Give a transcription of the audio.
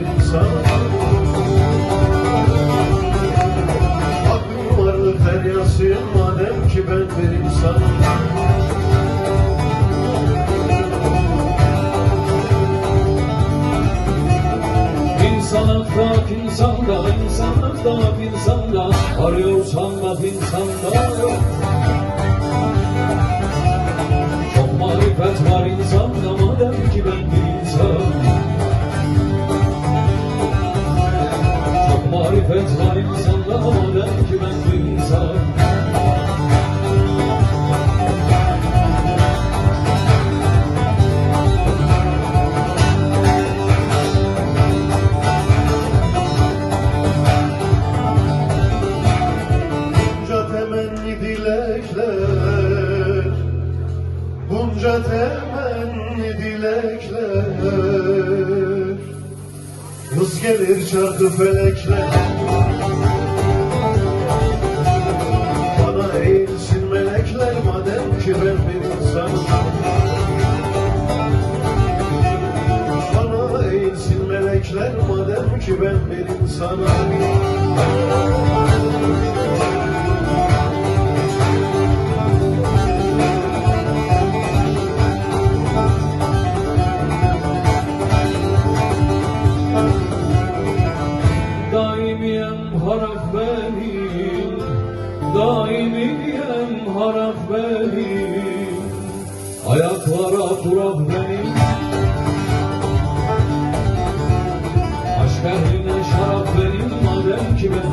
insanım. Aklım varlık deryasıyım madem ki ben bir insanım. İnsanlıkta insanda, insanlıkta insanda, arıyorsan da insanda yok. Çok marifet var insanda madem ki ben bir insanım. Çok marifet var insanda madem ki ben bir insanım. Bunca temenni dilekler, hız gelir çarkı felekler. Bana eğilsin melekler madem ki ben bir insanım. Bana eğilsin melekler madem ki ben bir insanım. Harap benim, daimiyem harap benim, ayaklara turab benim. Aşk ehline şarap benim madem ki ben